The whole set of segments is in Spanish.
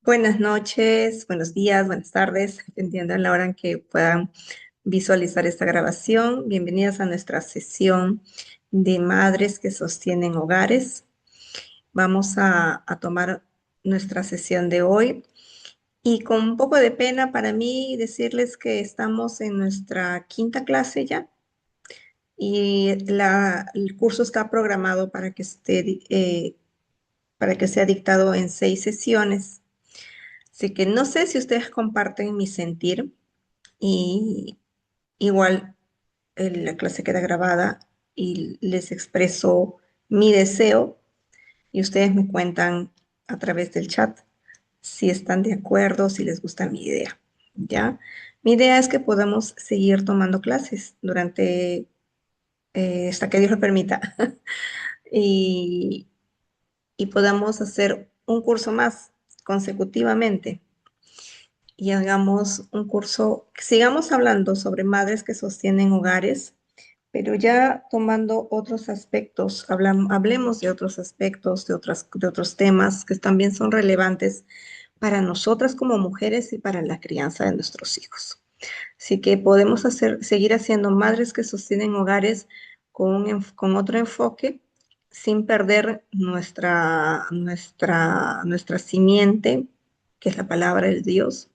Buenas noches, buenos días, buenas tardes, dependiendo de la hora en que puedan visualizar esta grabación. Bienvenidas a nuestra sesión de madres que sostienen hogares. Vamos a tomar nuestra sesión de hoy y con un poco de pena para mí decirles que estamos en nuestra quinta clase ya y el curso está programado para que sea dictado en 6 sesiones. Así que no sé si ustedes comparten mi sentir y igual la clase queda grabada y les expreso mi deseo y ustedes me cuentan a través del chat si están de acuerdo, si les gusta mi idea, ¿ya? Mi idea es que podamos seguir tomando clases durante, hasta que Dios lo permita, y, y podamos hacer un curso más consecutivamente y hagamos un curso, sigamos hablando sobre madres que sostienen hogares, pero ya tomando otros aspectos, hablemos de otros aspectos, de otros temas que también son relevantes para nosotras como mujeres y para la crianza de nuestros hijos. Así que podemos seguir haciendo madres que sostienen hogares con otro enfoque, sin perder nuestra simiente, que es la palabra de Dios.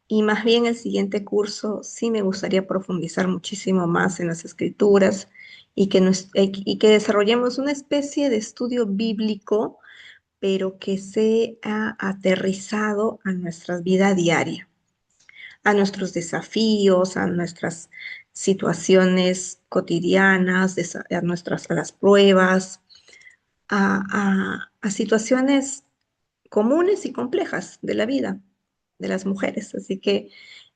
Y más bien el siguiente curso sí me gustaría profundizar muchísimo más en las escrituras y que desarrollemos una especie de estudio bíblico, pero que sea aterrizado a nuestra vida diaria, a nuestros desafíos, a nuestras situaciones cotidianas, a las pruebas, a situaciones comunes y complejas de la vida de las mujeres. Así que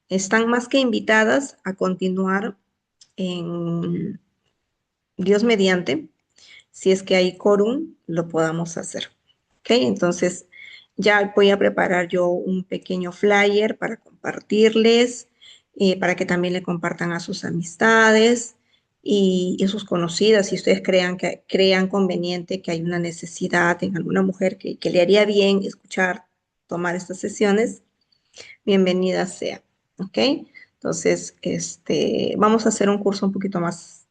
están más que invitadas a continuar en Dios mediante, si es que hay quórum, lo podamos hacer. ¿Ok? Entonces, ya voy a preparar yo un pequeño flyer para compartirles, para que también le compartan a sus amistades y sus conocidas, si ustedes crean conveniente que hay una necesidad en alguna mujer que le haría bien escuchar, tomar estas sesiones, bienvenida sea. ¿Ok? Entonces, vamos a hacer un curso un poquito más,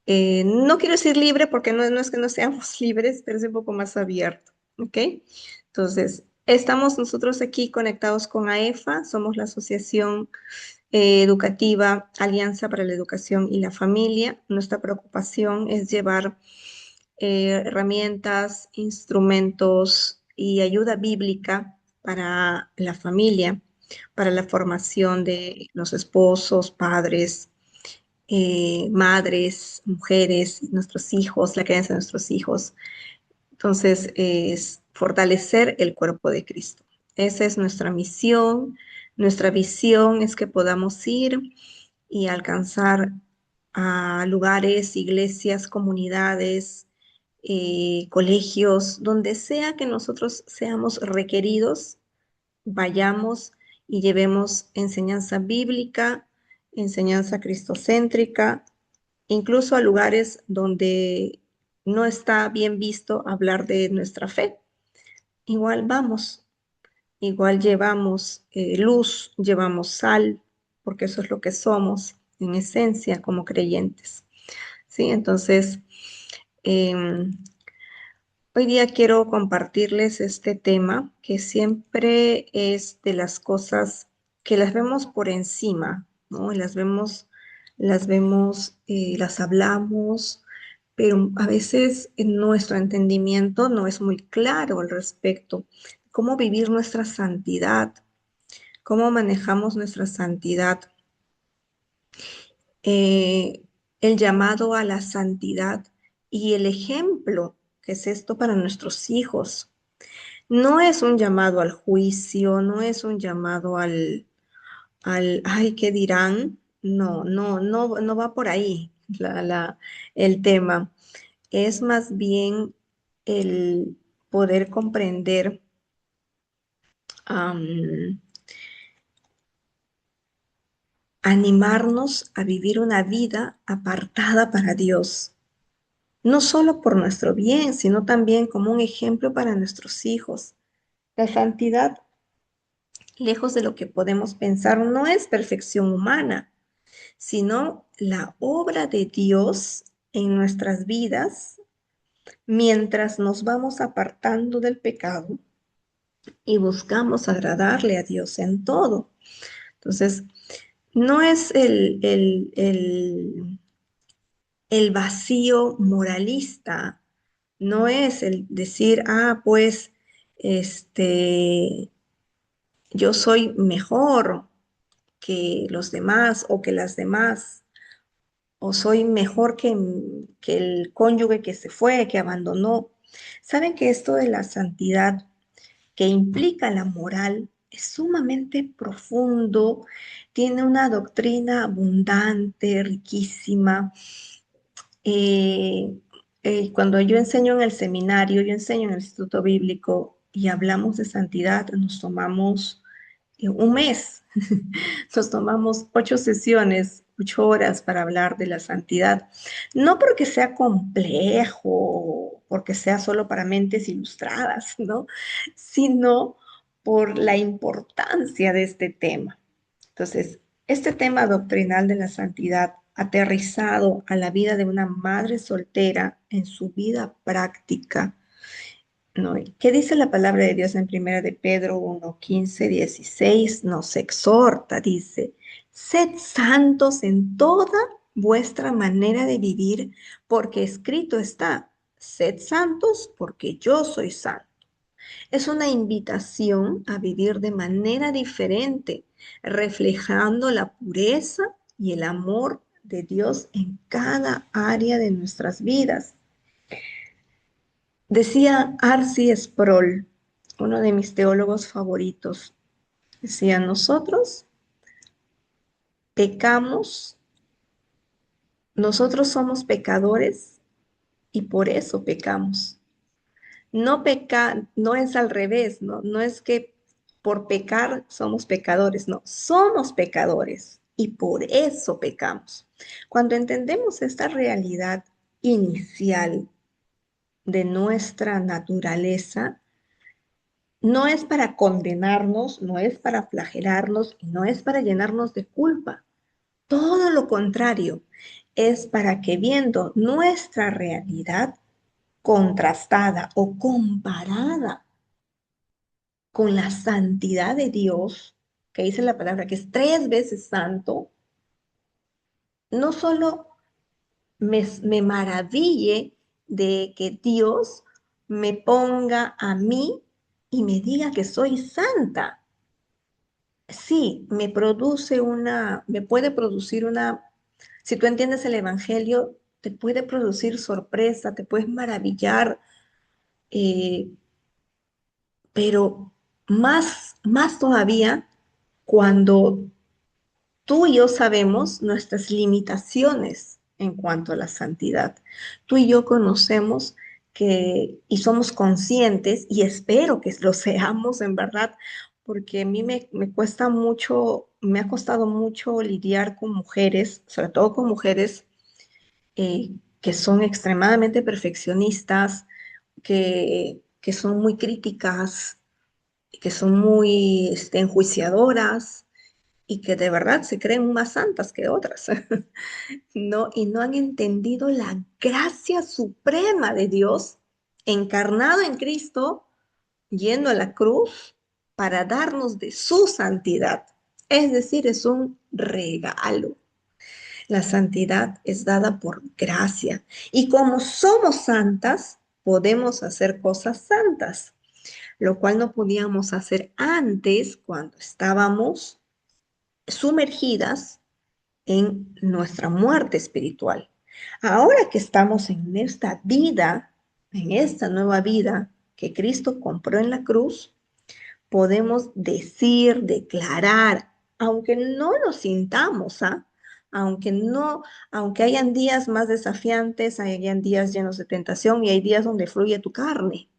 no quiero decir libre porque no es que no seamos libres, pero es un poco más abierto. ¿Ok? Entonces, estamos nosotros aquí conectados con AEFA, somos la Asociación Educativa Alianza para la Educación y la Familia. Nuestra preocupación es llevar herramientas, instrumentos y ayuda bíblica para la familia, para la formación de los esposos, padres, madres, mujeres, nuestros hijos, la crianza de nuestros hijos. Entonces, es fortalecer el cuerpo de Cristo. Esa es nuestra misión. Nuestra visión es que podamos ir y alcanzar a lugares, iglesias, comunidades, colegios, donde sea que nosotros seamos requeridos, vayamos y llevemos enseñanza bíblica, enseñanza cristocéntrica, incluso a lugares donde no está bien visto hablar de nuestra fe. Igual vamos, igual llevamos luz, llevamos sal, porque eso es lo que somos en esencia como creyentes. ¿Sí? Entonces, em, hoy día quiero compartirles este tema que siempre es de las cosas que las vemos por encima, ¿no? Las hablamos, pero a veces en nuestro entendimiento no es muy claro al respecto. Cómo vivir nuestra santidad, cómo manejamos nuestra santidad, eh, el llamado a la santidad y el ejemplo que es esto para nuestros hijos. No es un llamado al juicio, no es un llamado ay, ¿qué dirán? No va por ahí el tema. Es más bien el poder comprender, am, animarnos a vivir una vida apartada para Dios, no solo por nuestro bien, sino también como un ejemplo para nuestros hijos. La santidad, lejos de lo que podemos pensar, no es perfección humana, sino la obra de Dios en nuestras vidas mientras nos vamos apartando del pecado y buscamos agradarle a Dios en todo. Entonces, no es el vacío moralista, no es el decir, pues, este, yo soy mejor que los demás o que las demás, o soy mejor que el cónyuge que se fue, que abandonó. Saben que esto de la santidad que implica la moral es sumamente profundo, tiene una doctrina abundante, riquísima. Eh, Cuando yo enseño en el seminario, yo enseño en el Instituto Bíblico y hablamos de santidad, nos tomamos un mes. Nos tomamos 8 sesiones, 8 horas para hablar de la santidad. No porque sea complejo, porque sea solo para mentes ilustradas, ¿no? Sino por la importancia de este tema. Entonces, este tema doctrinal de la santidad aterrizado a la vida de una madre soltera en su vida práctica, ¿no? ¿Qué dice la palabra de Dios en Primera de Pedro 1:15-16? Nos exhorta, dice, sed santos en toda vuestra manera de vivir, porque escrito está, sed santos porque yo soy santo. Es una invitación a vivir de manera diferente, reflejando la pureza y el amor de Dios en cada área de nuestras vidas. Decía Arcy Sproul, uno de mis teólogos favoritos, decía, nosotros pecamos, nosotros somos pecadores y por eso pecamos. No es al revés, ¿no? No es que por pecar somos pecadores, no, somos pecadores y por eso pecamos. Cuando entendemos esta realidad inicial de nuestra naturaleza, no es para condenarnos, no es para flagelarnos, no es para llenarnos de culpa. Todo lo contrario, es para que viendo nuestra realidad contrastada o comparada con la santidad de Dios, que dice la palabra que es 3 veces santo, no solo me maraville de que Dios me ponga a mí y me diga que soy santa. Sí, me puede producir si tú entiendes el Evangelio, te puede producir sorpresa, te puedes maravillar, eh, pero más todavía cuando tú y yo sabemos nuestras limitaciones en cuanto a la santidad. Tú y yo conocemos y somos conscientes, y espero que lo seamos en verdad, porque a mí me cuesta mucho, me ha costado mucho lidiar con mujeres, sobre todo con mujeres que son extremadamente perfeccionistas, que son muy críticas, que son muy enjuiciadoras y que de verdad se creen más santas que otras, ¿no? Y no han entendido la gracia suprema de Dios encarnado en Cristo, yendo a la cruz para darnos de su santidad. Es decir, es un regalo. La santidad es dada por gracia. Y como somos santas, podemos hacer cosas santas, lo cual no podíamos hacer antes cuando estábamos sumergidas en nuestra muerte espiritual. Ahora que estamos en esta vida, en esta nueva vida que Cristo compró en la cruz, podemos decir, declarar, aunque no lo sintamos, Aunque no, aunque hayan días más desafiantes, hayan días llenos de tentación y hay días donde fluye tu carne,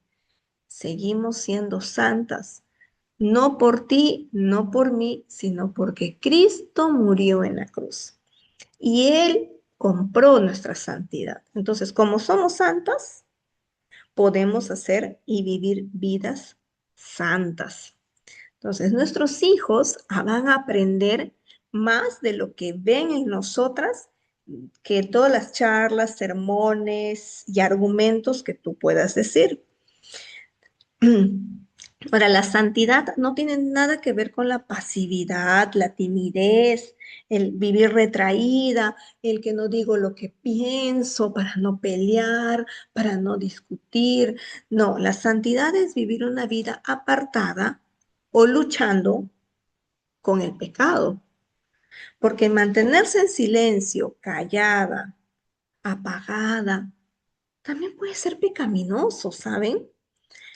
seguimos siendo santas, no por ti, no por mí, sino porque Cristo murió en la cruz y Él compró nuestra santidad. Entonces, como somos santas, podemos hacer y vivir vidas santas. Entonces, nuestros hijos van a aprender más de lo que ven en nosotras que todas las charlas, sermones y argumentos que tú puedas decir. Ahora, la santidad no tiene nada que ver con la pasividad, la timidez, el vivir retraída, el que no digo lo que pienso para no pelear, para no discutir. No, la santidad es vivir una vida apartada o luchando con el pecado, porque mantenerse en silencio, callada, apagada, también puede ser pecaminoso, ¿saben?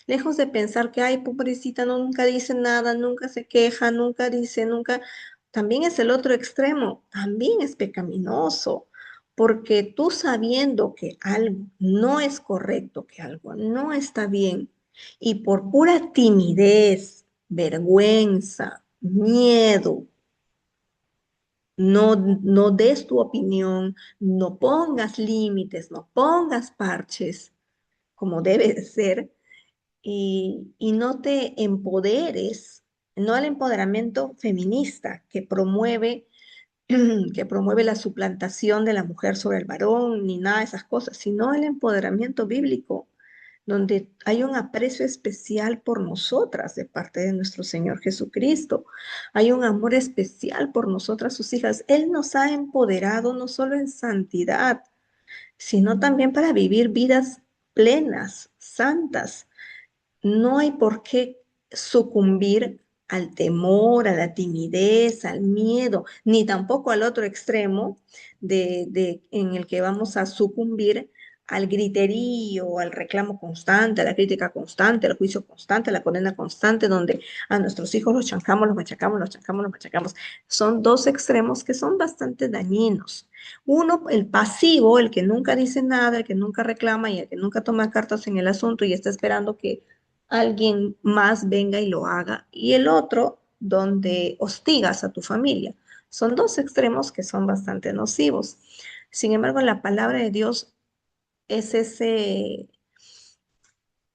Lejos de pensar que, ay, pobrecita, no, nunca dice nada, nunca se queja, nunca dice, nunca, también es el otro extremo, también es pecaminoso, porque tú sabiendo que algo no es correcto, que algo no está bien, y por pura timidez, vergüenza, miedo, no des tu opinión, no pongas límites, no pongas parches, como debe de ser, y no te empoderes, no el empoderamiento feminista que promueve la suplantación de la mujer sobre el varón, ni nada de esas cosas, sino el empoderamiento bíblico, donde hay un aprecio especial por nosotras de parte de nuestro Señor Jesucristo. Hay un amor especial por nosotras, sus hijas. Él nos ha empoderado no solo en santidad, sino también para vivir vidas plenas, santas. No hay por qué sucumbir al temor, a la timidez, al miedo, ni tampoco al otro extremo en el que vamos a sucumbir al griterío, al reclamo constante, a la crítica constante, al juicio constante, a la condena constante, donde a nuestros hijos los chancamos, los machacamos, los chancamos, los machacamos. Son dos extremos que son bastante dañinos. Uno, el pasivo, el que nunca dice nada, el que nunca reclama y el que nunca toma cartas en el asunto y está esperando que alguien más venga y lo haga, y el otro donde hostigas a tu familia. Son dos extremos que son bastante nocivos. Sin embargo, la palabra de Dios es ese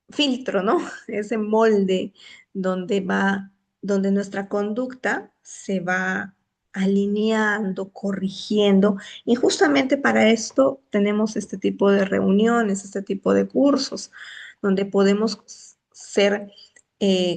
filtro, ¿no? Ese molde donde va, donde nuestra conducta se va alineando, corrigiendo, y justamente para esto tenemos este tipo de reuniones, este tipo de cursos, donde podemos ser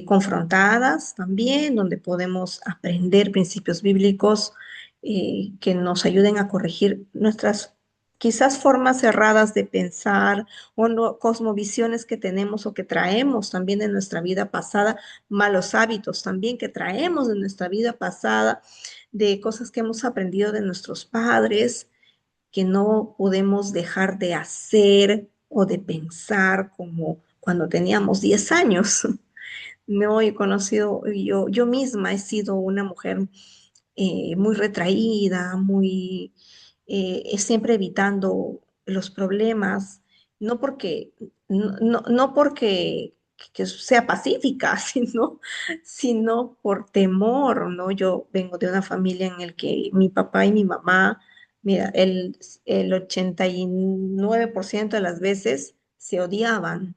confrontadas también, donde podemos aprender principios bíblicos que nos ayuden a corregir nuestras quizás formas erradas de pensar o no, cosmovisiones que tenemos o que traemos también de nuestra vida pasada, malos hábitos también que traemos de nuestra vida pasada, de cosas que hemos aprendido de nuestros padres, que no podemos dejar de hacer o de pensar como cuando teníamos 10 años. No he conocido, yo misma he sido una mujer muy retraída, muy siempre evitando los problemas, no porque, no porque que sea pacífica, sino por temor, ¿no? Yo vengo de una familia en la que mi papá y mi mamá, mira, el 89% de las veces se odiaban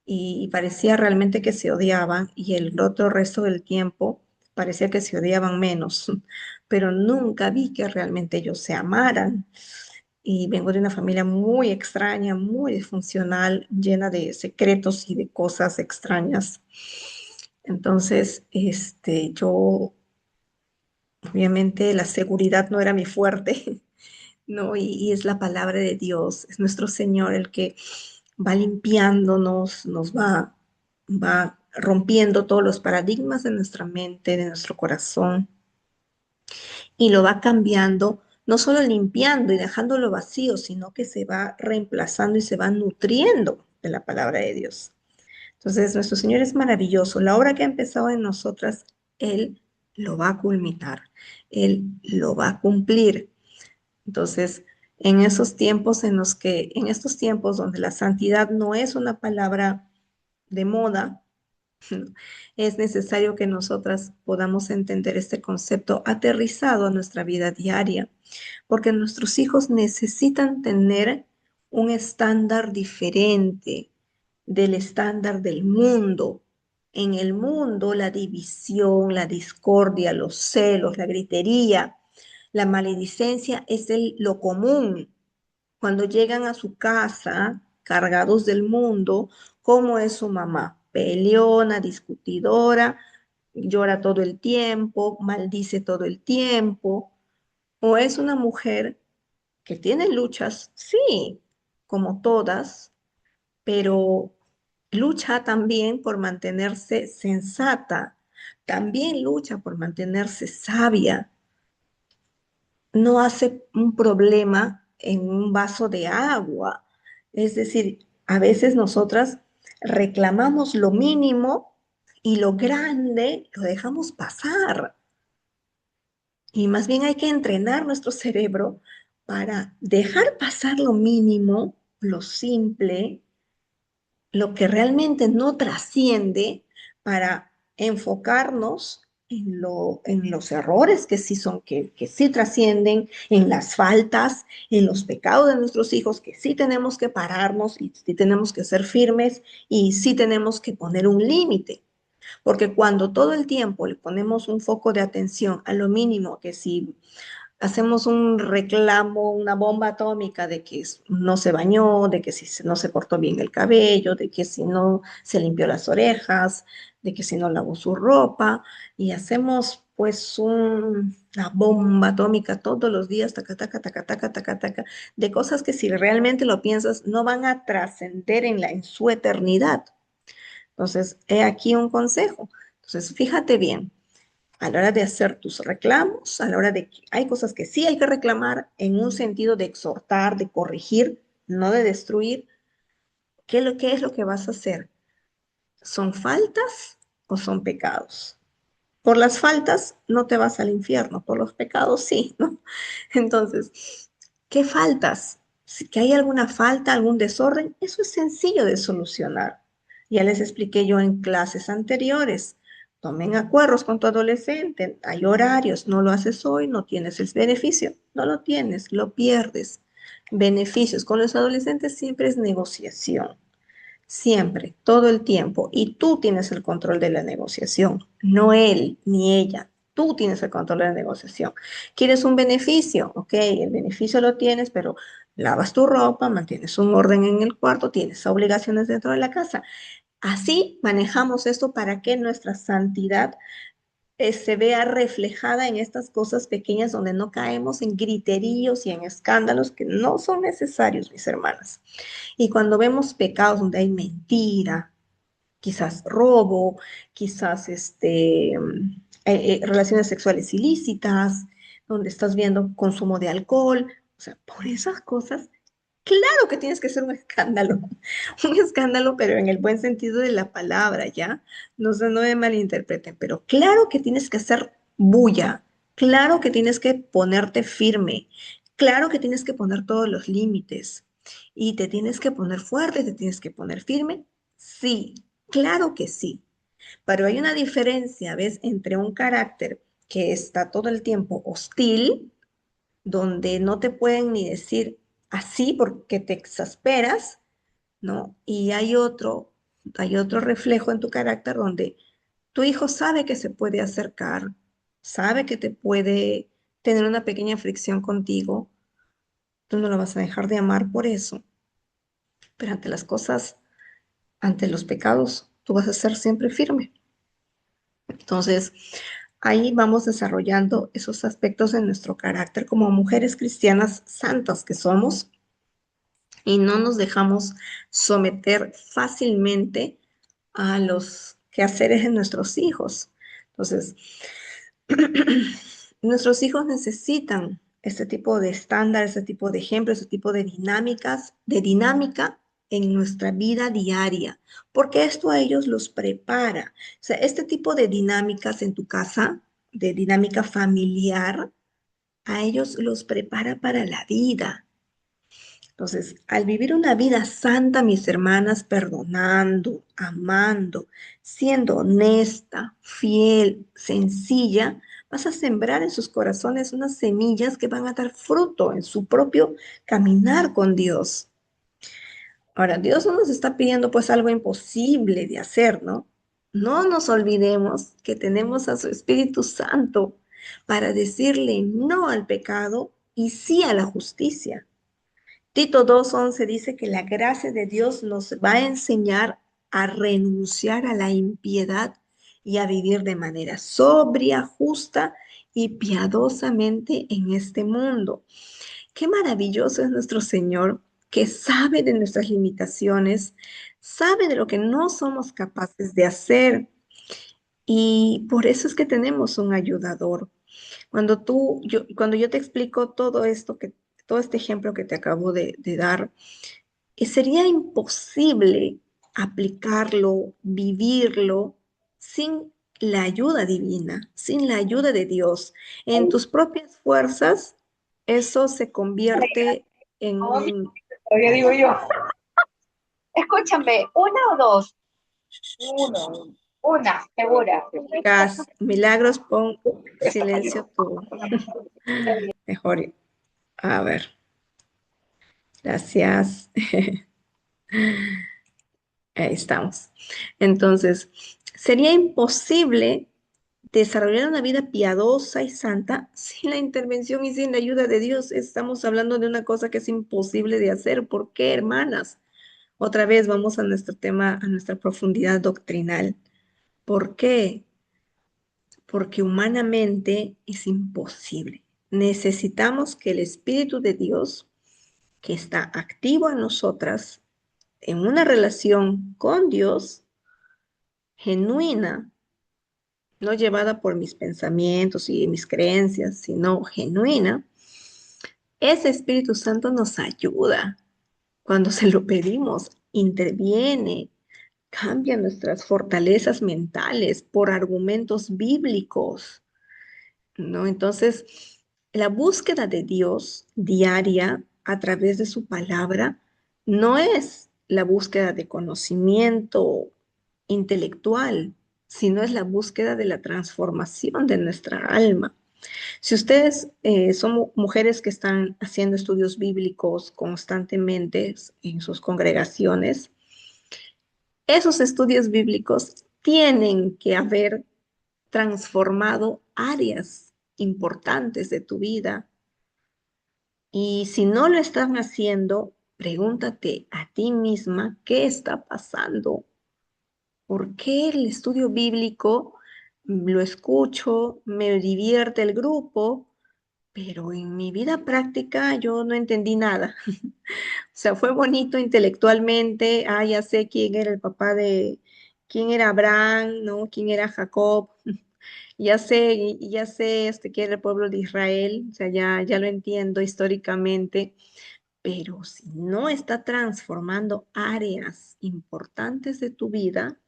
y parecía realmente que se odiaban y el otro resto del tiempo parecía que se odiaban menos, pero nunca vi que realmente ellos se amaran. Y vengo de una familia muy extraña, muy disfuncional, llena de secretos y de cosas extrañas. Entonces, yo, obviamente, la seguridad no era mi fuerte, ¿no? Y es la palabra de Dios, es nuestro Señor el que va limpiándonos, va rompiendo todos los paradigmas de nuestra mente, de nuestro corazón, y lo va cambiando, no solo limpiando y dejándolo vacío, sino que se va reemplazando y se va nutriendo de la palabra de Dios. Entonces, nuestro Señor es maravilloso. La obra que ha empezado en nosotras, Él lo va a culminar, Él lo va a cumplir. Entonces, en estos tiempos donde la santidad no es una palabra de moda, es necesario que nosotras podamos entender este concepto aterrizado a nuestra vida diaria, porque nuestros hijos necesitan tener un estándar diferente del estándar del mundo, En el mundo, la división, la discordia, los celos, la gritería, la maledicencia es lo común. Cuando llegan a su casa cargados del mundo, ¿cómo es su mamá? Peleona, discutidora, llora todo el tiempo, maldice todo el tiempo. ¿O es una mujer que tiene luchas? Sí, como todas, pero lucha también por mantenerse sensata, también lucha por mantenerse sabia, no hace un problema en un vaso de agua. Es decir, a veces nosotras reclamamos lo mínimo y lo grande lo dejamos pasar. Y más bien hay que entrenar nuestro cerebro para dejar pasar lo mínimo, lo simple, lo que realmente no trasciende, para enfocarnos en los errores que sí son, que sí trascienden, en las faltas, en los pecados de nuestros hijos, que sí tenemos que pararnos y sí tenemos que ser firmes y sí tenemos que poner un límite. Porque cuando todo el tiempo le ponemos un foco de atención a lo mínimo, que si hacemos un reclamo, una bomba atómica de que no se bañó, de que si no se cortó bien el cabello, de que si no se limpió las orejas, de que si no lavó su ropa, y hacemos pues una bomba atómica todos los días, taca, taca, taca, taca, taca, taca, de cosas que si realmente lo piensas no van a trascender en su eternidad. Entonces, he aquí un consejo. Entonces, fíjate bien, a la hora de hacer tus reclamos, a la hora de que hay cosas que sí hay que reclamar en un sentido de exhortar, de corregir, no de destruir. ¿Qué es lo que vas a hacer? ¿Son faltas o son pecados? Por las faltas no te vas al infierno, por los pecados sí, ¿no? Entonces, ¿qué faltas? Si que hay alguna falta, algún desorden, eso es sencillo de solucionar. Ya les expliqué yo en clases anteriores. Tomen acuerdos con tu adolescente, hay horarios, no lo haces hoy, no tienes el beneficio, no lo tienes, lo pierdes. Beneficios con los adolescentes siempre es negociación. Siempre, todo el tiempo. Y tú tienes el control de la negociación, no él ni ella. Tú tienes el control de la negociación. ¿Quieres un beneficio? Ok, el beneficio lo tienes, pero lavas tu ropa, mantienes un orden en el cuarto, tienes obligaciones dentro de la casa. Así manejamos esto para que nuestra santidad se vea reflejada en estas cosas pequeñas donde no caemos en griteríos y en escándalos que no son necesarios, mis hermanas. Y cuando vemos pecados donde hay mentira, quizás robo, quizás relaciones sexuales ilícitas, donde estás viendo consumo de alcohol, o sea, por esas cosas, claro que tienes que ser un escándalo, un escándalo, pero en el buen sentido de la palabra, ¿ya? No se no me malinterpreten, pero claro que tienes que hacer bulla, claro que tienes que ponerte firme, claro que tienes que poner todos los límites y te tienes que poner fuerte, te tienes que poner firme, sí, claro que sí, pero hay una diferencia, ¿ves? Entre un carácter que está todo el tiempo hostil, donde no te pueden ni decir así porque te exasperas, ¿no? Y hay otro reflejo en tu carácter donde tu hijo sabe que se puede acercar, sabe que te puede tener una pequeña fricción contigo, tú no lo vas a dejar de amar por eso, pero ante las cosas, ante los pecados, tú vas a ser siempre firme. Entonces, ahí vamos desarrollando esos aspectos de nuestro carácter como mujeres cristianas santas que somos y no nos dejamos someter fácilmente a los quehaceres de nuestros hijos. Entonces, nuestros hijos necesitan este tipo de estándar, este tipo de ejemplos, este tipo de dinámicas, de dinámica en nuestra vida diaria, porque esto a ellos los prepara. O sea, este tipo de dinámicas en tu casa, de dinámica familiar, a ellos los prepara para la vida. Entonces, al vivir una vida santa, mis hermanas, perdonando, amando, siendo honesta, fiel, sencilla, vas a sembrar en sus corazones unas semillas que van a dar fruto en su propio caminar con Dios. Ahora, Dios no nos está pidiendo pues algo imposible de hacer, ¿no? No nos olvidemos que tenemos a su Espíritu Santo para decirle no al pecado y sí a la justicia. Tito 2:11 dice que la gracia de Dios nos va a enseñar a renunciar a la impiedad y a vivir de manera sobria, justa y piadosamente en este mundo. Qué maravilloso es nuestro Señor, que sabe de nuestras limitaciones, sabe de lo que no somos capaces de hacer, y por eso es que tenemos un ayudador. Cuando yo te explico todo esto, todo este ejemplo que te acabo de dar, sería imposible aplicarlo, vivirlo sin la ayuda divina, sin la ayuda de Dios. En tus propias fuerzas, eso se convierte en un Todavía digo yo. Escúchame, ¿una o dos? Uno. Una, segura. gas. Milagros, pon silencio tú. Mejor. A ver, gracias. Ahí estamos. Entonces, sería imposible desarrollar una vida piadosa y santa sin la intervención y sin la ayuda de Dios. Estamos hablando de una cosa que es imposible de hacer. ¿Por qué, hermanas? Otra vez vamos a nuestro tema, a nuestra profundidad doctrinal. ¿Por qué? Porque humanamente es imposible. Necesitamos que el Espíritu de Dios, que está activo en nosotras, en una relación con Dios, genuina, no llevada por mis pensamientos y mis creencias, sino genuina, ese Espíritu Santo nos ayuda. Cuando se lo pedimos, interviene, cambia nuestras fortalezas mentales por argumentos bíblicos, ¿no? Entonces, la búsqueda de Dios diaria a través de su palabra no es la búsqueda de conocimiento intelectual, sino es la búsqueda de la transformación de nuestra alma. Si ustedes son mujeres que están haciendo estudios bíblicos constantemente en sus congregaciones, esos estudios bíblicos tienen que haber transformado áreas importantes de tu vida. Y si no lo están haciendo, pregúntate a ti misma qué está pasando. ¿Por qué el estudio bíblico lo escucho, me divierte el grupo, pero en mi vida práctica yo no entendí nada? O sea, fue bonito intelectualmente, ya sé quién era el papá quién era Abraham, ¿no? Quién era Jacob, ya sé qué era el pueblo de Israel, o sea, ya lo entiendo históricamente, pero si no está transformando áreas importantes de tu vida,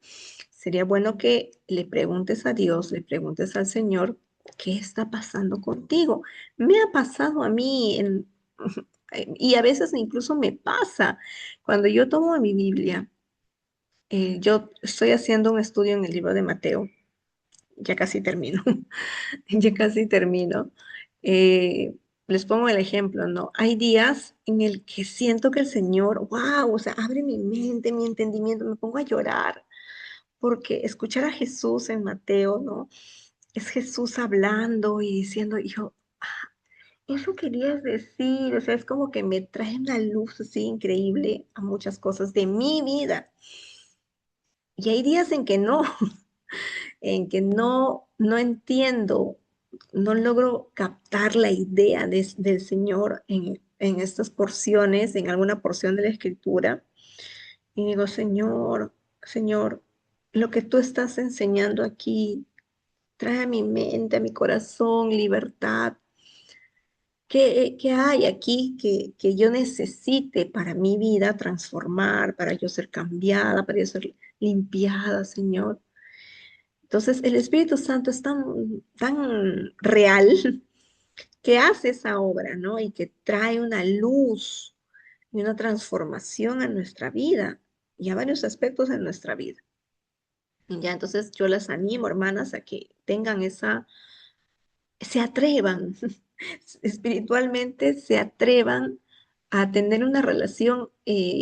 sería bueno que le preguntes a Dios, le preguntes al Señor, ¿qué está pasando contigo? Me ha pasado a mí y a veces incluso me pasa cuando yo tomo mi Biblia. Yo estoy haciendo un estudio en el libro de Mateo, ya casi termino. Ya casi termino. Eh, Les pongo el ejemplo, ¿no? Hay días en el que siento que el Señor, wow, o sea, abre mi mente, mi entendimiento, me pongo a llorar, porque escuchar a Jesús en Mateo, ¿no? Es Jesús hablando y diciendo, y yo, eso querías decir, o sea, es como que me trae una luz así increíble a muchas cosas de mi vida. Y hay días en que no, en que no entiendo, no logro captar la idea del Señor en estas porciones, en alguna porción de la Escritura. Y digo, Señor, lo que tú estás enseñando aquí, trae a mi mente, a mi corazón, libertad. ¿Qué hay aquí que yo necesite para mi vida transformar, para yo ser cambiada, para yo ser limpiada, Señor? Entonces, el Espíritu Santo es tan real que hace esa obra, ¿no? Y que trae una luz y una transformación a nuestra vida y a varios aspectos de nuestra vida. Y ya, entonces yo las animo, hermanas, a que tengan se atrevan, espiritualmente se atrevan a tener una relación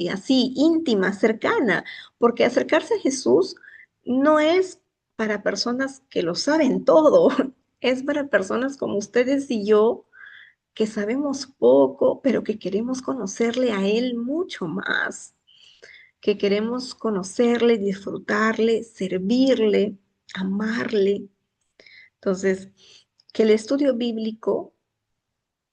así íntima, cercana, porque acercarse a Jesús no es para personas que lo saben todo, es para personas como ustedes y yo que sabemos poco, pero que queremos conocerle a Él mucho más, que queremos conocerle, disfrutarle, servirle, amarle. Entonces, que el estudio bíblico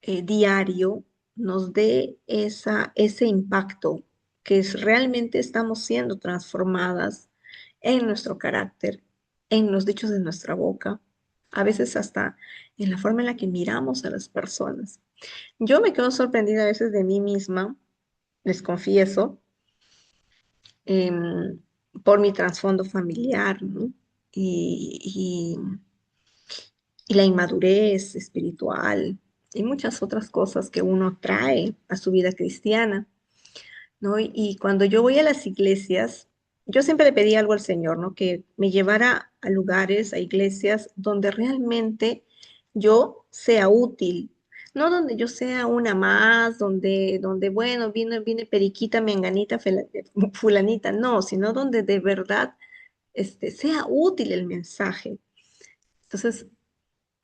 diario nos dé ese impacto, que realmente estamos siendo transformadas en nuestro carácter, en los dichos de nuestra boca, a veces hasta en la forma en la que miramos a las personas. Yo me quedo sorprendida a veces de mí misma, les confieso, em, por mi trasfondo familiar, ¿no? Y, y la inmadurez espiritual y muchas otras cosas que uno trae a su vida cristiana, ¿no? Y cuando yo voy a las iglesias, yo siempre le pedí algo al Señor, ¿no? Que me llevara a lugares, a iglesias donde realmente yo sea útil, no donde yo sea una más, donde bueno, viene periquita, menganita, fulanita, no, sino donde de verdad sea útil el mensaje. Entonces,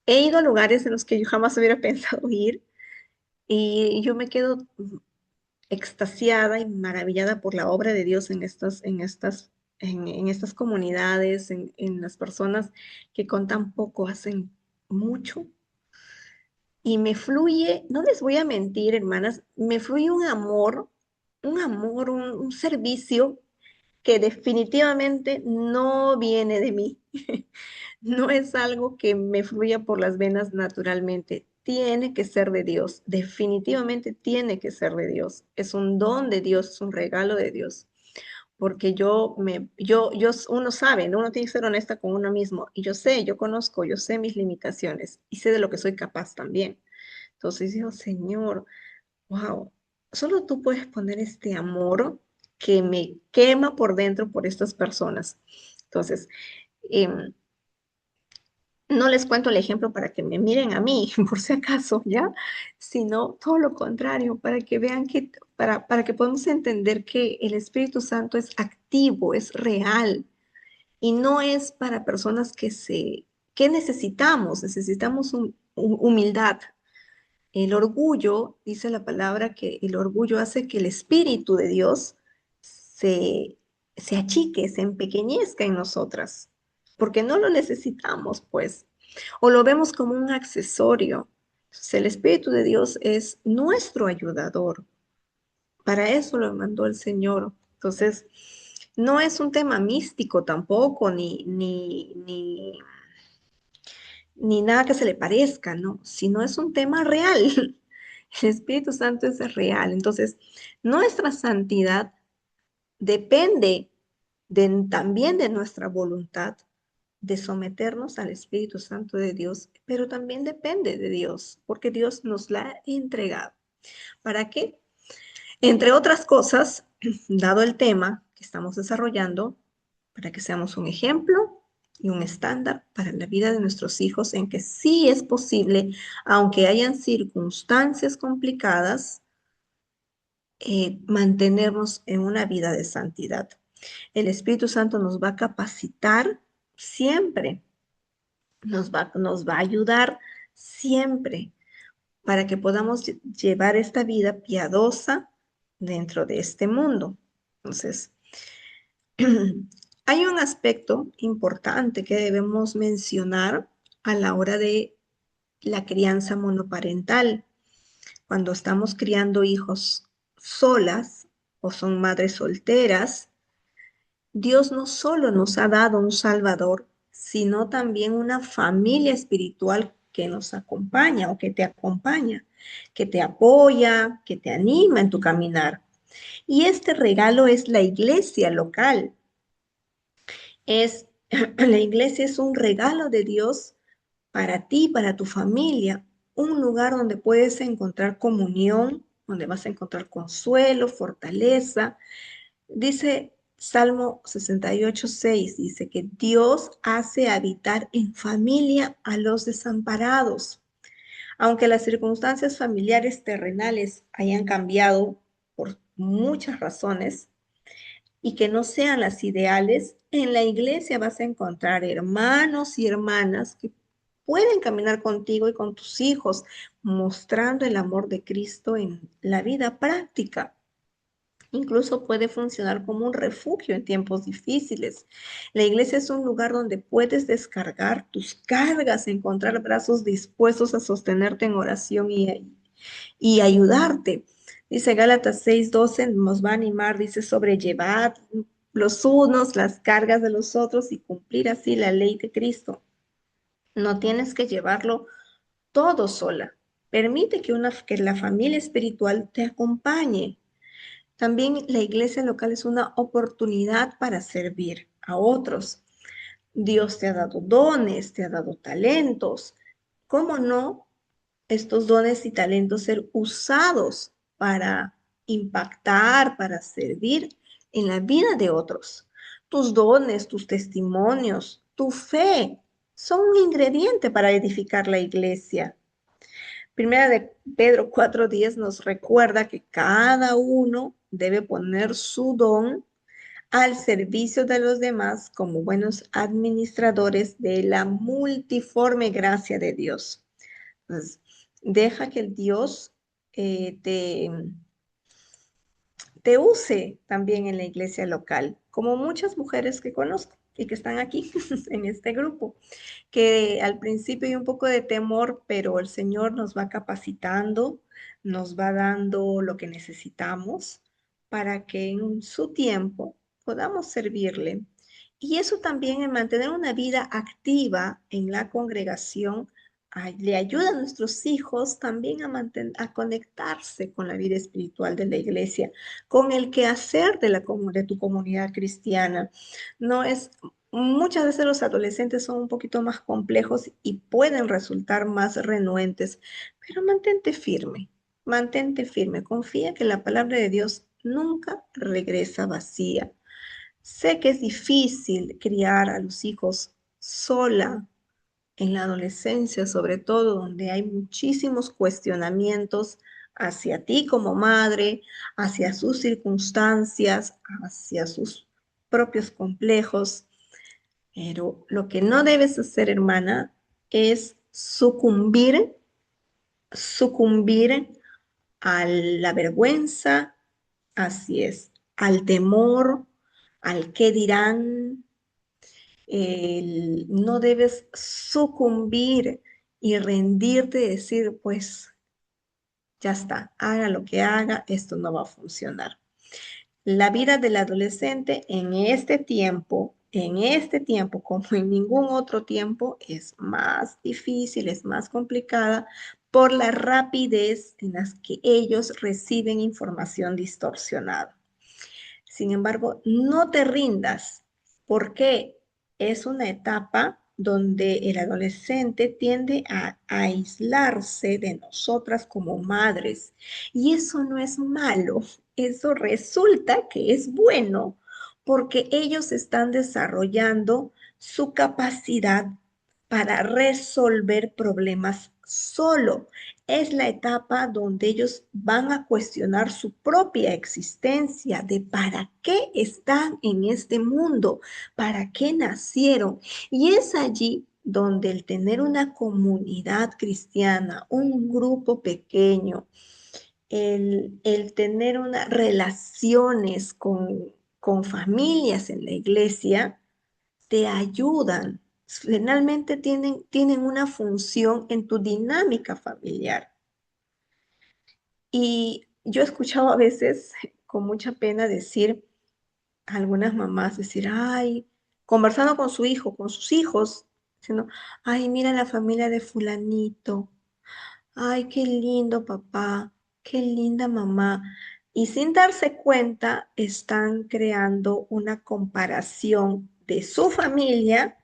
he ido a lugares en los que yo jamás hubiera pensado ir y yo me quedo extasiada y maravillada por la obra de Dios en estas comunidades, en las personas que con tan poco hacen mucho. Y me fluye, no les voy a mentir, hermanas, me fluye un servicio que definitivamente no viene de mí. No es algo que me fluya por las venas naturalmente. Tiene que ser de Dios. Definitivamente tiene que ser de Dios. Es un don de Dios, es un regalo de Dios. Porque uno sabe, ¿no? Uno tiene que ser honesta con uno mismo. Y yo sé, yo conozco, yo sé mis limitaciones y sé de lo que soy capaz también. Entonces digo, Señor, wow, solo tú puedes poner este amor que me quema por dentro por estas personas. Entonces, em, no les cuento el ejemplo para que me miren a mí, por si acaso, ¿ya? Sino todo lo contrario, para que vean para que podamos entender que el Espíritu Santo es activo, es real y no es para personas que necesitamos humildad. El orgullo, dice la palabra, que el orgullo hace que el Espíritu de Dios se, se achique, se empequeñezca en nosotras, porque no lo necesitamos, pues o lo vemos como un accesorio. Entonces, el Espíritu de Dios es nuestro ayudador. Para eso lo mandó el Señor. Entonces, no es un tema místico tampoco, ni nada que se le parezca, ¿no? Sino es un tema real. El Espíritu Santo es real. Entonces, nuestra santidad depende también de nuestra voluntad de someternos al Espíritu Santo de Dios, pero también depende de Dios, porque Dios nos la ha entregado. ¿Para qué? Entre otras cosas, dado el tema que estamos desarrollando, para que seamos un ejemplo y un estándar para la vida de nuestros hijos en que sí es posible, aunque hayan circunstancias complicadas, mantenernos en una vida de santidad. El Espíritu Santo nos va a capacitar siempre, nos va a ayudar siempre para que podamos llevar esta vida piadosa dentro de este mundo. Entonces, hay un aspecto importante que debemos mencionar a la hora de la crianza monoparental. Cuando estamos criando hijos solas o son madres solteras, Dios no solo nos ha dado un Salvador, sino también una familia espiritual que nos acompaña o que te acompaña, que te apoya, que te anima en tu caminar. Y este regalo es la iglesia local. La iglesia es un regalo de Dios para ti, para tu familia, un lugar donde puedes encontrar comunión, donde vas a encontrar consuelo, fortaleza. Dice Salmo 68:6, dice que Dios hace habitar en familia a los desamparados. Aunque las circunstancias familiares terrenales hayan cambiado por muchas razones, y que no sean las ideales, en la iglesia vas a encontrar hermanos y hermanas que pueden caminar contigo y con tus hijos, mostrando el amor de Cristo en la vida práctica. Incluso puede funcionar como un refugio en tiempos difíciles. La iglesia es un lugar donde puedes descargar tus cargas, encontrar brazos dispuestos a sostenerte en oración y ayudarte. Dice Gálatas 6:12, nos va a animar, dice, sobrellevad los unos las cargas de los otros y cumplir así la ley de Cristo. No tienes que llevarlo todo sola. Permite que la familia espiritual te acompañe. También la iglesia local es una oportunidad para servir a otros. Dios te ha dado dones, te ha dado talentos. ¿Cómo no estos dones y talentos ser usados para impactar, para servir en la vida de otros? Tus dones, tus testimonios, tu fe son un ingrediente para edificar la iglesia. Primera de Pedro 4:10 nos recuerda que cada uno debe poner su don al servicio de los demás como buenos administradores de la multiforme gracia de Dios. Entonces, deja que el Dios te use también en la iglesia local, como muchas mujeres que conozco y que están aquí en este grupo, que al principio hay un poco de temor, pero el Señor nos va capacitando, nos va dando lo que necesitamos para que en su tiempo podamos servirle. Y eso también en mantener una vida activa en la congregación le ayuda a nuestros hijos también a conectarse con la vida espiritual de la iglesia, con el quehacer de tu comunidad cristiana. No es Muchas veces los adolescentes son un poquito más complejos y pueden resultar más renuentes, pero mantente firme, confía que la palabra de Dios nunca regresa vacía. Sé que es difícil criar a los hijos sola en la adolescencia, sobre todo donde hay muchísimos cuestionamientos hacia ti como madre, hacia sus circunstancias, hacia sus propios complejos. Pero lo que no debes hacer, hermana, es sucumbir a la vergüenza, así es, al temor, al qué dirán. No debes sucumbir y rendirte y decir, pues ya está, haga lo que haga, esto no va a funcionar. La vida del adolescente en este tiempo, como en ningún otro tiempo, es más difícil, es más complicada por la rapidez en las que ellos reciben información distorsionada. Sin embargo, no te rindas, porque es una etapa donde el adolescente tiende a aislarse de nosotras como madres. Y eso no es malo, eso resulta que es bueno, porque ellos están desarrollando su capacidad para resolver problemas solo. Es la etapa donde ellos van a cuestionar su propia existencia, de para qué están en este mundo, para qué nacieron. Y es allí donde el tener una comunidad cristiana, un grupo pequeño, el tener unas relaciones con familias en la iglesia, te ayudan. Finalmente tienen una función en tu dinámica familiar. Y yo he escuchado a veces con mucha pena decir, a algunas mamás decir, ay, conversando con su hijo, con sus hijos, diciendo, ay, mira la familia de fulanito, ay, qué lindo papá, qué linda mamá. Y sin darse cuenta, están creando una comparación de su familia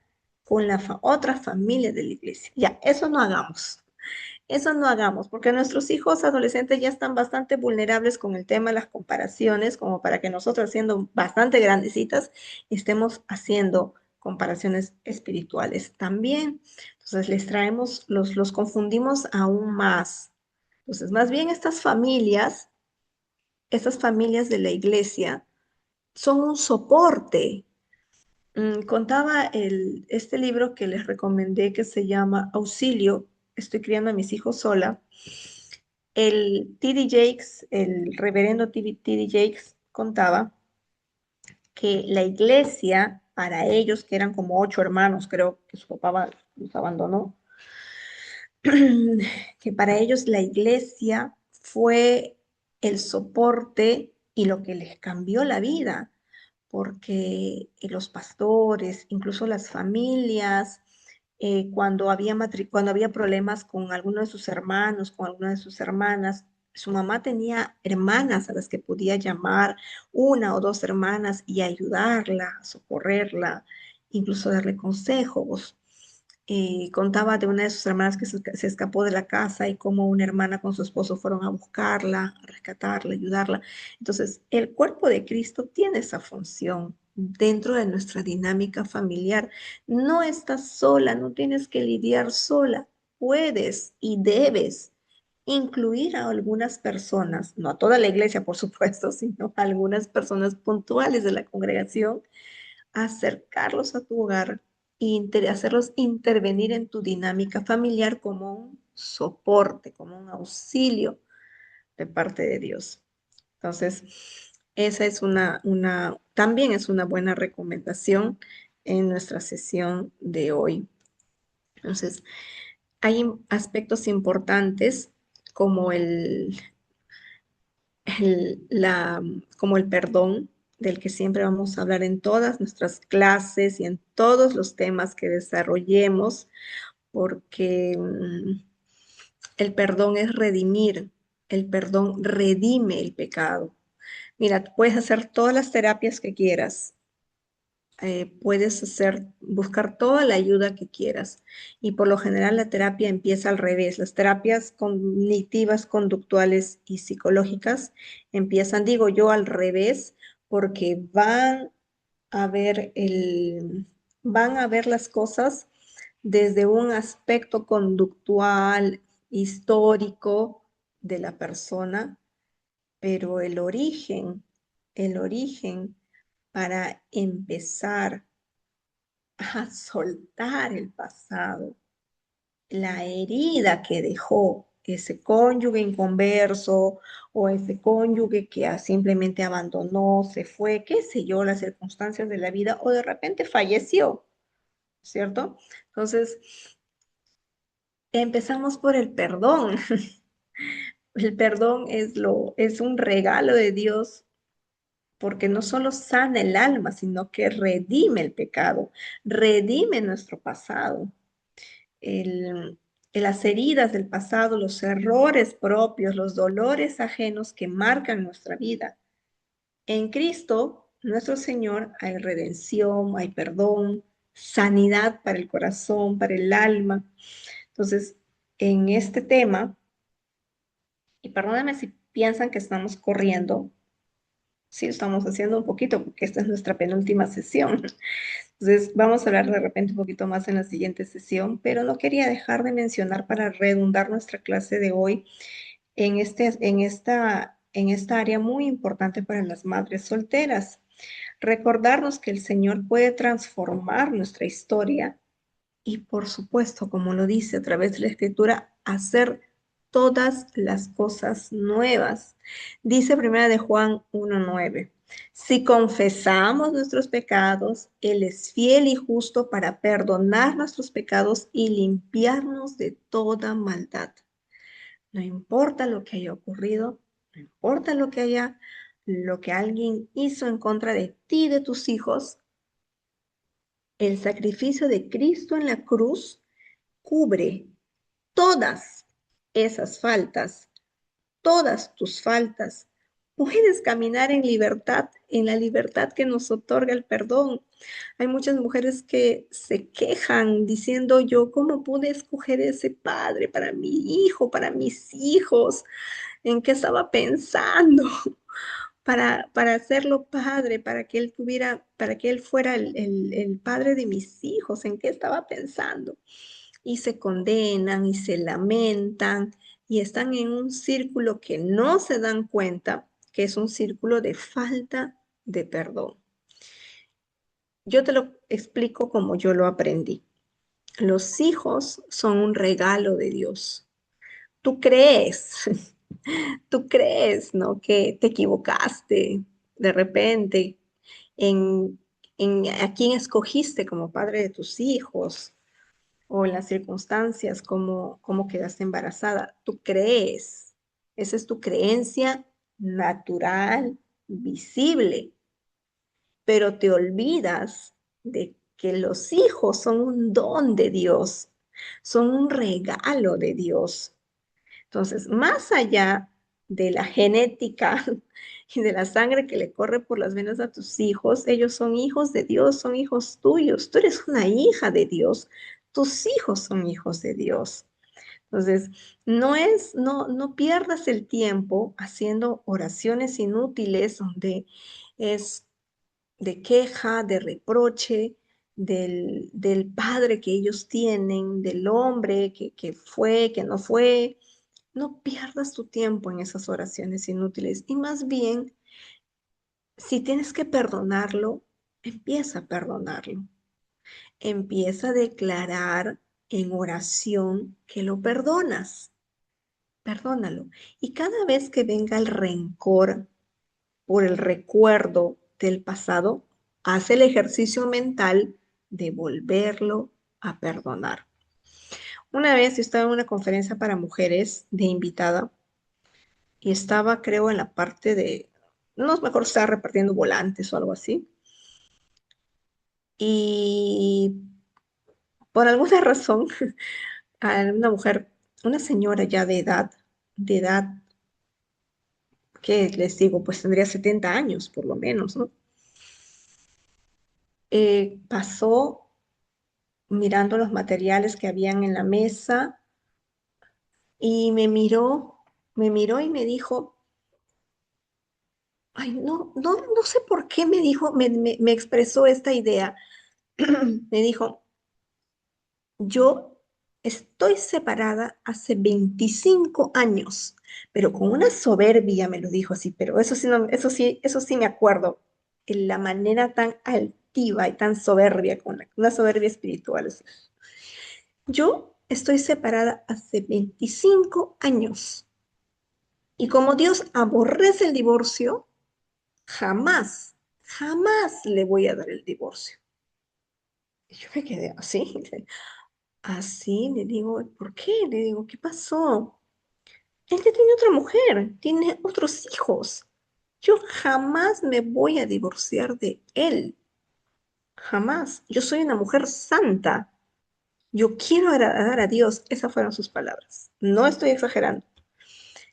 con la otra familia de la iglesia. Ya, eso no hagamos, porque nuestros hijos adolescentes ya están bastante vulnerables con el tema de las comparaciones, como para que nosotros, siendo bastante grandecitas, estemos haciendo comparaciones espirituales también. Entonces los confundimos aún más. Entonces, más bien estas familias de la iglesia, son un soporte. Contaba este libro que les recomendé que se llama Auxilio, estoy criando a mis hijos sola. El T.D. Jakes, el reverendo T.D. Jakes, contaba que la iglesia, para ellos, que eran como 8 hermanos, creo que su papá los abandonó, que para ellos la iglesia fue el soporte y lo que les cambió la vida, porque los pastores, incluso las familias, cuando había problemas con alguno de sus hermanos, con alguna de sus hermanas, su mamá tenía hermanas a las que podía llamar, 1 o 2 hermanas, y ayudarla, socorrerla, incluso darle consejos. Contaba de una de sus hermanas que se escapó de la casa y cómo una hermana con su esposo fueron a buscarla, a rescatarla, ayudarla. Entonces, el cuerpo de Cristo tiene esa función dentro de nuestra dinámica familiar. No estás sola, no tienes que lidiar sola. Puedes y debes incluir a algunas personas, no a toda la iglesia, por supuesto, sino a algunas personas puntuales de la congregación, acercarlos a tu hogar e hacerlos intervenir en tu dinámica familiar como un soporte, como un auxilio de parte de Dios. Entonces, esa es también es una buena recomendación en nuestra sesión de hoy. Entonces, hay aspectos importantes como el, la, como el perdón, del que siempre vamos a hablar en todas nuestras clases y en todos los temas que desarrollemos, porque el perdón es redimir, el perdón redime el pecado. Mira, puedes hacer todas las terapias que quieras, buscar toda la ayuda que quieras. Y por lo general la terapia empieza al revés. Las terapias cognitivas, conductuales y psicológicas empiezan, digo yo, al revés, porque van a ver las cosas desde un aspecto conductual, histórico de la persona, pero el origen para empezar a soltar el pasado, la herida que dejó ese cónyuge inconverso o ese cónyuge que simplemente abandonó, se fue, qué sé yo, las circunstancias de la vida o de repente falleció, ¿cierto? Entonces, empezamos por el perdón. El perdón es un regalo de Dios porque no solo sana el alma, sino que redime el pecado, redime nuestro pasado. el, las heridas del pasado, los errores propios, los dolores ajenos que marcan nuestra vida. En Cristo, nuestro Señor, hay redención, hay perdón, sanidad para el corazón, para el alma. Entonces, en este tema, y perdónenme si piensan que estamos corriendo, sí, estamos haciendo un poquito, porque esta es nuestra penúltima sesión. Entonces, vamos a hablar de repente un poquito más en la siguiente sesión, pero no quería dejar de mencionar para redundar nuestra clase de hoy en esta área muy importante para las madres solteras. Recordarnos que el Señor puede transformar nuestra historia y, por supuesto, como lo dice a través de la Escritura, hacer todas las cosas nuevas. Dice primera de Juan 1:9. Si confesamos nuestros pecados, Él es fiel y justo para perdonar nuestros pecados y limpiarnos de toda maldad. No importa lo que haya ocurrido, no importa lo que alguien hizo en contra de ti y de tus hijos, el sacrificio de Cristo en la cruz cubre todas esas faltas, todas tus faltas. Puedes caminar en libertad, en la libertad que nos otorga el perdón. Hay muchas mujeres que se quejan diciendo yo, ¿cómo pude escoger ese padre para mi hijo, para mis hijos? ¿En qué estaba pensando? Para hacerlo padre, para que él fuera el padre de mis hijos, ¿en qué estaba pensando? Y se condenan y se lamentan y están en un círculo que no se dan cuenta que es un círculo de falta de perdón. Yo te lo explico como yo lo aprendí. Los hijos son un regalo de Dios. Tú crees, tú crees, ¿no? Que te equivocaste de repente en, en a quién escogiste como padre de tus hijos o en las circunstancias, cómo quedaste embarazada. Tú crees, esa es tu creencia natural, visible, pero te olvidas de que los hijos son un don de Dios, son un regalo de Dios. Entonces, más allá de la genética y de la sangre que le corre por las venas a tus hijos, ellos son hijos de Dios, son hijos tuyos. Tú eres una hija de Dios, tus hijos son hijos de Dios. Entonces, no pierdas el tiempo haciendo oraciones inútiles donde es de queja, de reproche del padre que ellos tienen, del hombre que fue, que no fue. No pierdas tu tiempo en esas oraciones inútiles y más bien, si tienes que perdonarlo, empieza a perdonarlo. Empieza a declarar en oración que lo perdonas. Perdónalo. Y cada vez que venga el rencor por el recuerdo del pasado, haz el ejercicio mental de volverlo a perdonar. Una vez yo estaba en una conferencia para mujeres de invitada y estaba, creo, en la parte de, no es mejor, estaba repartiendo volantes o algo así. Y por alguna razón, a una mujer, una señora ya de edad, que les digo, pues tendría 70 años por lo menos, ¿no? Pasó mirando los materiales que habían en la mesa y me miró y me dijo, ay, no sé por qué me dijo, me expresó esta idea. Me dijo, yo estoy separada hace 25 años, pero con una soberbia me lo dijo así, pero eso sí, eso sí me acuerdo, en la manera tan altiva y tan soberbia, una soberbia espiritual. Yo estoy separada hace 25 años y como Dios aborrece el divorcio, jamás le voy a dar el divorcio. Y yo me quedé así. Así, le digo, ¿por qué? Le digo, ¿qué pasó? Él ya tiene otra mujer, tiene otros hijos. Yo jamás me voy a divorciar de él, jamás. Yo soy una mujer santa. Yo quiero agradar a Dios. Esas fueron sus palabras. No estoy exagerando.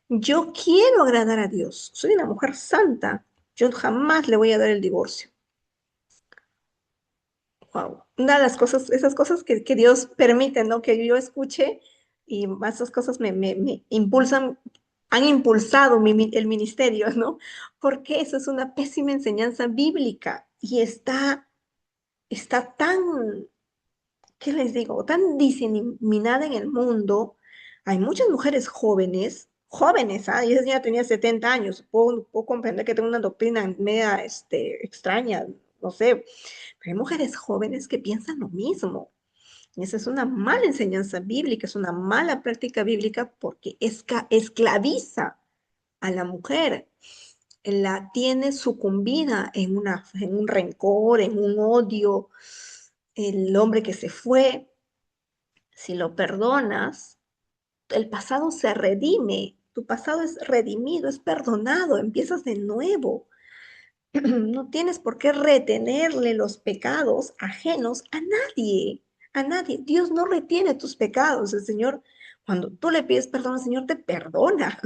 Yo quiero agradar a Dios. Soy una mujer santa. Yo jamás le voy a dar el divorcio. Wow. Una de las cosas, esas cosas que Dios permite, ¿no? Que yo escuche y más esas cosas me impulsan, han impulsado el ministerio, ¿no? Porque eso es una pésima enseñanza bíblica y está tan, ¿qué les digo? Tan diseminada en el mundo. Hay muchas mujeres jóvenes, ¿ah? Y esa señora tenía 70 años. Puedo comprender que tenga una doctrina media extraña, no sé, pero hay mujeres jóvenes que piensan lo mismo. Y esa es una mala enseñanza bíblica, es una mala práctica bíblica porque esclaviza a la mujer, la tiene sucumbida en un rencor, en un odio. El hombre que se fue, si lo perdonas, el pasado se redime, tu pasado es redimido, es perdonado, empiezas de nuevo. No tienes por qué retenerle los pecados ajenos a nadie, a nadie. Dios no retiene tus pecados. El Señor, cuando tú le pides perdón al Señor, te perdona.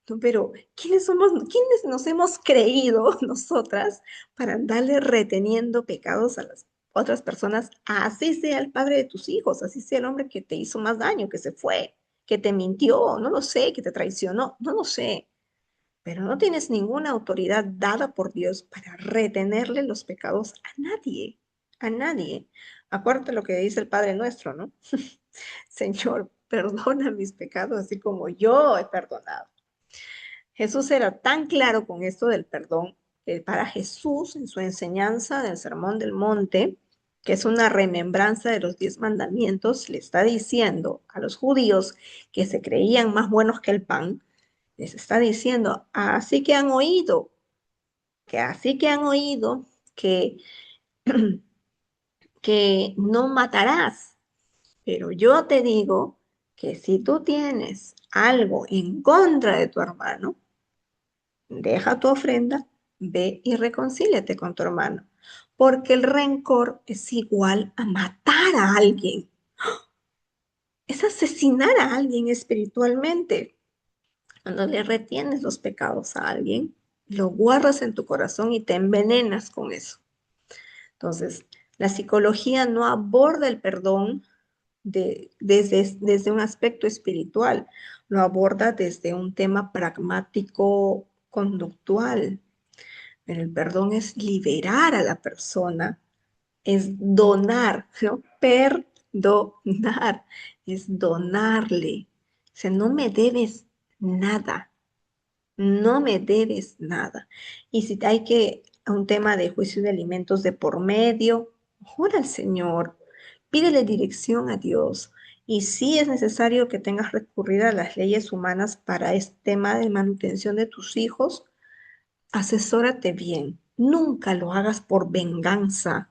No, pero ¿quiénes nos hemos creído nosotras para andarle reteniendo pecados a las otras personas? Así sea el padre de tus hijos, así sea el hombre que te hizo más daño, que se fue, que te mintió, no lo sé, que te traicionó, no lo sé, pero no tienes ninguna autoridad dada por Dios para retenerle los pecados a nadie, a nadie. Acuérdate lo que dice el Padre Nuestro, ¿no? Señor, perdona mis pecados así como yo he perdonado. Jesús era tan claro con esto del perdón para Jesús en su enseñanza del Sermón del Monte, que es una remembranza de los 10 mandamientos, le está diciendo a los judíos que se creían más buenos que el pan, les está diciendo, así que han oído, que que no matarás, pero yo te digo que si tú tienes algo en contra de tu hermano, deja tu ofrenda, ve y reconcíliate con tu hermano, porque el rencor es igual a matar a alguien, es asesinar a alguien espiritualmente. Cuando le retienes los pecados a alguien, lo guardas en tu corazón y te envenenas con eso. Entonces, la psicología no aborda el perdón desde un aspecto espiritual, lo aborda desde un tema pragmático conductual. Pero el perdón es liberar a la persona, es donar, ¿no? Perdonar, es donarle. O sea, no me debes nada, no me debes nada. Y si hay que un tema de juicio de alimentos de por medio, ora al Señor, pídele dirección a Dios. Y si es necesario que tengas recurrir a las leyes humanas para este tema de manutención de tus hijos, asesórate bien. Nunca lo hagas por venganza.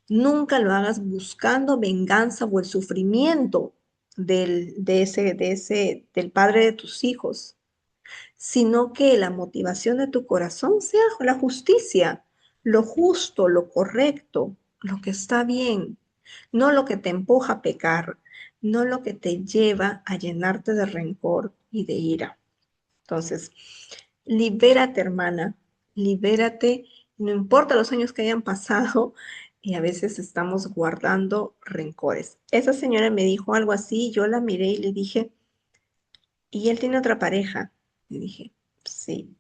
Nunca lo hagas buscando venganza o el sufrimiento del padre de tus hijos, sino que la motivación de tu corazón sea la justicia, lo justo, lo correcto, lo que está bien, no lo que te empuja a pecar, no lo que te lleva a llenarte de rencor y de ira. Entonces, libérate, hermana, libérate, no importa los años que hayan pasado, y a veces estamos guardando rencores. Esa señora me dijo algo así, yo la miré y le dije, ¿y él tiene otra pareja? Le dije, sí.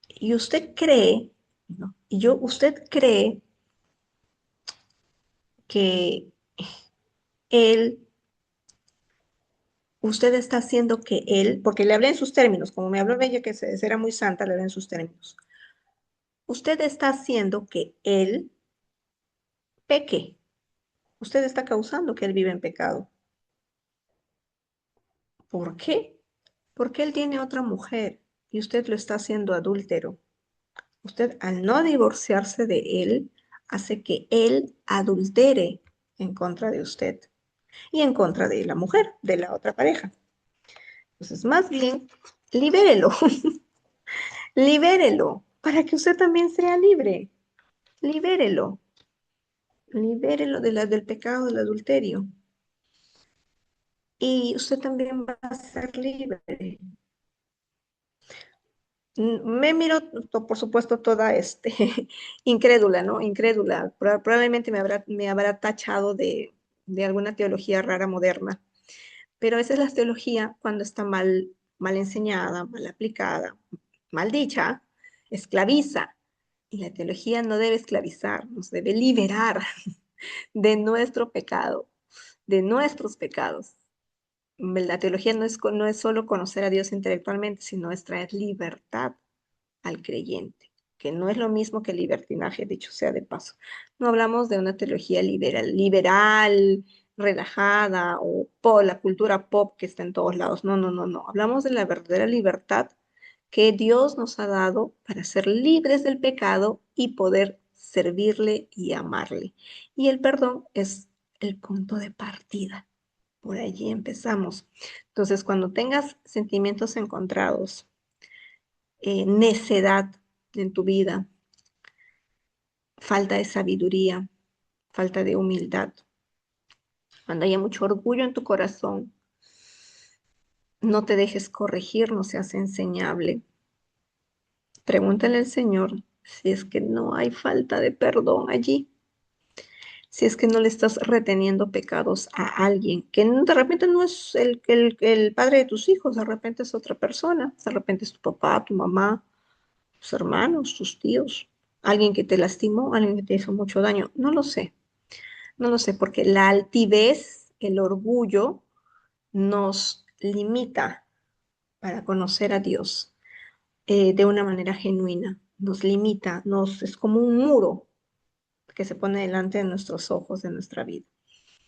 ¿Y usted cree, no? ¿Usted cree que él, usted está haciendo que él, porque le hablé en sus términos, como me habló ella que era muy santa, le hablé en sus términos. Usted está haciendo que él peque. Usted está causando que él vive en pecado. ¿Por qué? Porque él tiene otra mujer y usted lo está haciendo adúltero. Usted, al no divorciarse de él, hace que él adultere en contra de usted y en contra de la mujer, de la otra pareja. Entonces, más bien, libérelo, libérelo, para que usted también sea libre. Libérelo, libérelo del pecado del adulterio. Y usted también va a ser libre. Me miro, por supuesto, toda incrédula, ¿no? Incrédula. Probablemente me habrá tachado de alguna teología rara moderna, pero esa es la teología cuando está mal enseñada, mal aplicada, mal dicha, esclaviza. Y la teología no debe esclavizar, nos debe liberar de nuestro pecado, de nuestros pecados. La teología no es solo conocer a Dios intelectualmente, sino es traer libertad al creyente, que no es lo mismo que libertinaje, dicho sea de paso. No hablamos de una teología liberal, relajada, o la cultura pop que está en todos lados. No, no, no, no. Hablamos de la verdadera libertad que Dios nos ha dado para ser libres del pecado y poder servirle y amarle. Y el perdón es el punto de partida. Por allí empezamos. Entonces, cuando tengas sentimientos encontrados, necedad en tu vida, falta de sabiduría, falta de humildad, cuando haya mucho orgullo en tu corazón, no te dejes corregir, no seas enseñable. Pregúntale al Señor si es que no hay falta de perdón allí, si es que no le estás reteniendo pecados a alguien, que de repente no es el padre de tus hijos, de repente es otra persona, de repente es tu papá, tu mamá, tus hermanos, tus tíos, alguien que te lastimó, alguien que te hizo mucho daño, no lo sé, no lo sé, porque la altivez, el orgullo nos limita para conocer a Dios de una manera genuina. nos limita, es como un muro que se pone delante de nuestros ojos, de nuestra vida.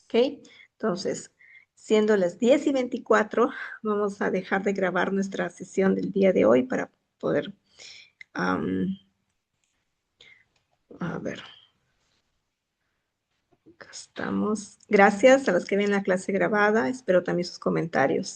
¿Ok? Entonces, siendo las 10:24, vamos a dejar de grabar nuestra sesión del día de hoy para poder, a ver, acá estamos. Gracias a los que ven la clase grabada. Espero también sus comentarios.